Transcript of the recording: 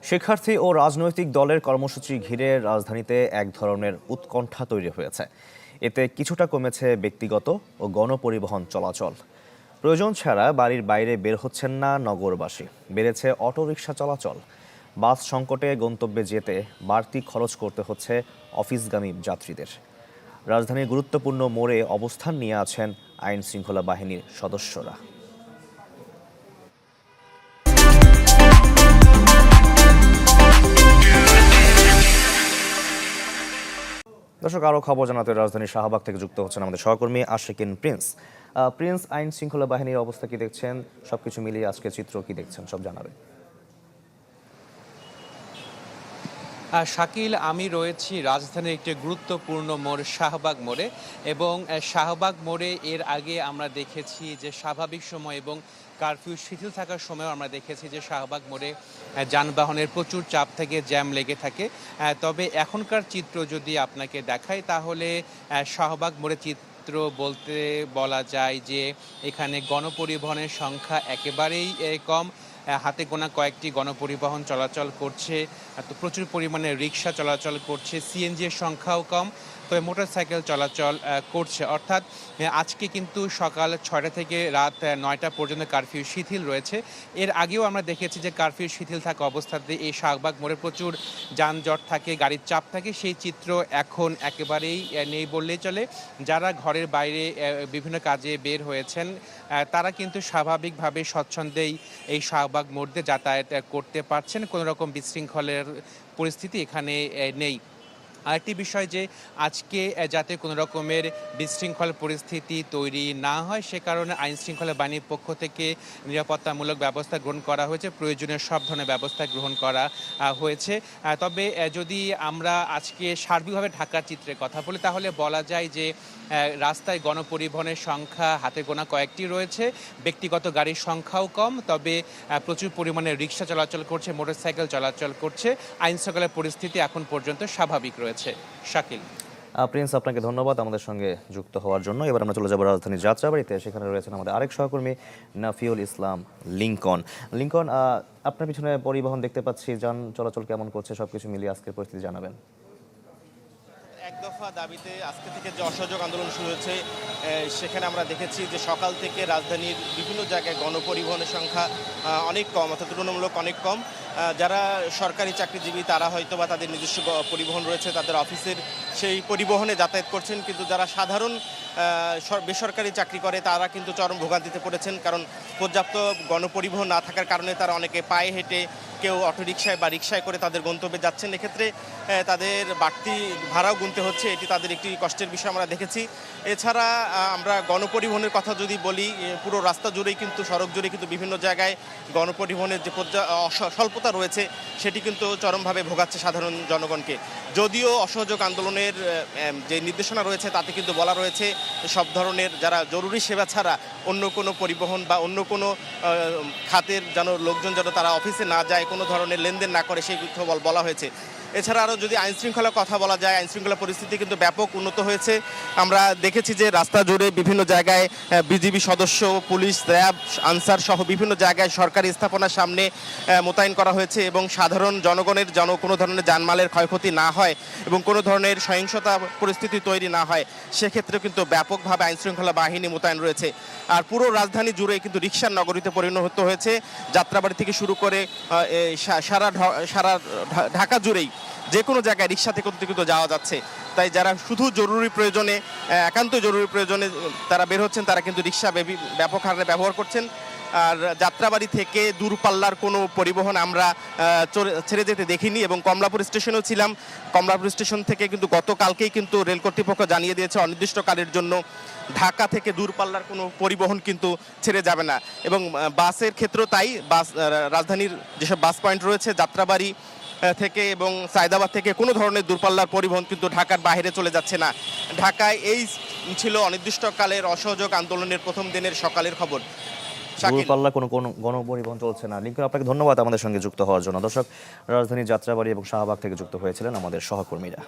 শিক্ষার্থী ও রাজনৈতিক দলের কর্মসূচি ঘিরে রাজধানীতে এক ধরনের উৎকণ্ঠা তৈরি হয়েছে। এতে কিছুটা কমেছে ব্যক্তিগত ও গণপরিবহন চলাচল। প্রয়োজন ছাড়া বাড়ির বাইরে বের হচ্ছেন না নগরবাসী। বেড়েছে অটোরিকশা চলাচল। বাস সংকটে গন্তব্যে যেতে বাড়তি খরচ করতে হচ্ছে অফিসগামী যাত্রীদের। রাজধানীর গুরুত্বপূর্ণ মোড়ে অবস্থান নিয়ে আছেন আইন শৃঙ্খলা বাহিনীর সদস্যরা। দর্শক, আরও খবর জানাতে রাজধানীর শাহবাগ থেকে যুক্ত হচ্ছেন আমাদের সহকর্মী আশিকিন প্রিন্স। প্রিন্স, আইন শৃঙ্খলা বাহিনীর অবস্থা কি দেখছেন? সবকিছু মিলিয়ে আজকে চিত্র কি দেখছেন, সব জানাবেন। শাকিল, আমি রয়েছি রাজধানীর একটি গুরুত্বপূর্ণ মোড় শাহবাগ মোড়ে, এবং শাহবাগ মোড়ে এর আগে আমরা দেখেছি যে স্বাভাবিক সময় এবং কারফিউ শিথিল থাকার সময়ও আমরা দেখেছি যে শাহবাগ মোড়ে যানবাহনের প্রচুর চাপ থেকে জ্যাম লেগে থাকে। তবে এখনকার চিত্র যদি আপনাকে দেখাই তাহলে শাহবাগ মোড়ে চিত্র বলতে বলা যায় যে এখানে গণপরিবহনের সংখ্যা একেবারেই কম। হাতে গোনা কয়েকটি গণপরিবহন চলাচল করছে, তো প্রচুর পরিমাণে রিক্সা চলাচল করছে, সিএনজি এর সংখ্যাও কম, তবে মোটরসাইকেল চলাচল করছে। অর্থাৎ আজকে কিন্তু সকাল 6টা থেকে রাত 9টা পর্যন্ত কারফিউ শিথিল রয়েছে। এর আগেও আমরা দেখেছি যে কারফিউ শিথিল থাকা অবস্থাতে এই শাহবাগ মোড়ে প্রচুর যানজট থাকে, গাড়ির চাপ থাকে। সেই চিত্র এখন একেবারেই নেই বললেই চলে। যারা ঘরের বাইরে বিভিন্ন কাজে বের হয়েছেন তারা কিন্তু স্বাভাবিকভাবে স্বচ্ছন্দেই এই শাহবাগ মোড় দিয়ে যাতায়াত করতে পারছেন। কোনো রকম বিশৃঙ্খলের পরিস্থিতি এখানে নেই। আরেকটি বিষয় যে আজকে যাতে কোনো রকমের বিশৃঙ্খল পরিস্থিতি তৈরি না হয় সে কারণে আইন শৃঙ্খলা বাহিনীর পক্ষ থেকে নিরাপত্তামূলক ব্যবস্থা গ্রহণ করা হয়েছে, প্রয়োজনীয় সব ধরনের ব্যবস্থা গ্রহণ করা হয়েছে। তবে যদি আমরা আজকে সার্বিকভাবে ঢাকার চিত্রের কথা বলি তাহলে বলা যায় যে রাস্তায় গণপরিবহনের সংখ্যা হাতে গোনা কয়েকটি রয়েছে, ব্যক্তিগত গাড়ির সংখ্যাও কম, তবে প্রচুর পরিমাণে রিক্সা চলাচল করছে, মোটরসাইকেল চলাচল করছে। আইন শৃঙ্খলার পরিস্থিতি এখন পর্যন্ত স্বাভাবিক রয়েছে। শাকিল। প্রিন্স, আপনাকে ধন্যবাদ আমাদের সঙ্গে যুক্ত হওয়ার জন্য। এবার আমরা চলে যাব রাজধানীর যাত্রাবাড়িতে। সেখানে রয়েছেন আমাদের আরেক সহকর্মী নাফিউল ইসলাম লিংকন। লিংকন, আপনার পিছনে পরিবহন দেখতে পাচ্ছি, যান চলাচল কেমন করছে? সবকিছু মিলিয়ে আজকের পরিস্থিতি জানাবেন। এক দফা দাবিতে আজকে থেকে যে অসহযোগ আন্দোলন শুরু হয়েছে সেখানে আমরা দেখেছি যে সকাল থেকে রাজধানীর বিভিন্ন জায়গায় গণপরিবহনের সংখ্যা অনেক কম, অর্থাৎ তুলনামূলক অনেক কম। যারা সরকারি চাকরিজীবী তারা হয়তো বা তাদের নিজস্ব পরিবহন রয়েছে, তাদের অফিসের সেই পরিবহনে যাতায়াত করছেন, কিন্তু যারা সাধারণ বেসরকারি চাকরি করে তারা কিন্তু চরম ভোগান্তিতে পড়েছেন, কারণ পর্যাপ্ত গণপরিবহন না থাকার কারণে তারা অনেকে পায়ে হেঁটে, কেউ অটোরিকশায় বা রিকশায় করে তাদের গন্তব্যে যাচ্ছেন। এক্ষেত্রে তাদের বাড়তি ভাড়াও গুনতে হচ্ছে, এটি তাদের একটি কষ্টের বিষয় আমরা দেখেছি। এছাড়া আমরা গণপরিবহনের কথা যদি বলি, পুরো রাস্তা জুড়েই কিন্তু, সড়ক জুড়ে কিন্তু বিভিন্ন জায়গায় গণপরিবহনের যে স্বল্পতা রয়েছে সেটি কিন্তু চরমভাবে ভোগাচ্ছে সাধারণ জনগণকে। যদিও অসহযোগ আন্দোলনের যে নির্দেশনা রয়েছে তাতে কিন্তু বলা রয়েছে সব ধরনের যারা জরুরি সেবা ছাড়া অন্য কোনো পরিবহন বা অন্য কোনো খাতের যেন লোকজন যেন তারা অফিসে না যায়, কোনো ধরনের লেনদেন না করে সেই কথা বলা হয়েছে। এছাড়া আরও যদি আইনশৃঙ্খলার কথা বলা যায়, আইনশৃঙ্খলা পরিস্থিতি কিন্তু ব্যাপক উন্নত হয়েছে। আমরা দেখেছি যে রাস্তা জুড়ে বিভিন্ন জায়গায় বিজিবি সদস্য, পুলিশ, র্যাব, আনসার সহ বিভিন্ন জায়গায় সরকারি স্থাপনার সামনে মোতায়েন করা হয়েছে, এবং সাধারণ জনগণের যেন কোনো ধরনের জানমালের ক্ষয়ক্ষতি না হয় এবং কোনো ধরনের সহিংসতা পরিস্থিতি তৈরি না হয় সেক্ষেত্রে কিন্তু ব্যাপকভাবে আইনশৃঙ্খলা বাহিনী মোতায়েন রয়েছে। আর পুরো রাজধানী জুড়ে কিন্তু রিকশার নগরীতে পরিণত হয়েছে। যাত্রাবাড়ি থেকে শুরু করে সারা ঢাকা জুড়েই যে কোনো জায়গায় রিকশাতে কিন্তু যাওয়া যাচ্ছে। তাই যারা শুধু জরুরি প্রয়োজনে, একান্ত জরুরি প্রয়োজনে তারা বের হচ্ছেন তারা কিন্তু রিকশা ব্যাপক হারে ব্যবহার করছেন। আর যাত্রাবাড়ি থেকে দূরপাল্লার কোনো পরিবহন আমরা ছেড়ে যেতে দেখিনি, এবং কমলাপুর স্টেশনেও ছিলাম। কমলাপুর স্টেশন থেকে কিন্তু গতকালকেই কিন্তু রেল কর্তৃপক্ষ জানিয়ে দিয়েছে অনির্দিষ্টকালের জন্য ঢাকা থেকে দূরপাল্লার কোনো পরিবহন কিন্তু ছেড়ে যাবে না। এবং বাসের ক্ষেত্রেও তাই, রাজধানীর যেসব বাস পয়েন্ট রয়েছে যাত্রাবাড়ি থেকে এবং সায়দাবাদ থেকে কোনো ধরনের দূরপাল্লার পরিবহন কিন্তু ঢাকার বাইরে চলে যাচ্ছে না। ঢাকায় এই ছিল অনির্দিষ্টকালের অসহযোগ আন্দোলনের প্রথম দিনের সকালের খবর। দূরপাল্লা কোনো গণপরিবহন চলছে না। লিংকন, আপনাকে ধন্যবাদ আমাদের সঙ্গে যুক্ত হওয়ার জন্য। দর্শক, রাজধানীর যাত্রাবাড়ি এবং শাহবাগ থেকে যুক্ত হয়েছিলেন আমাদের সহকর্মীরা।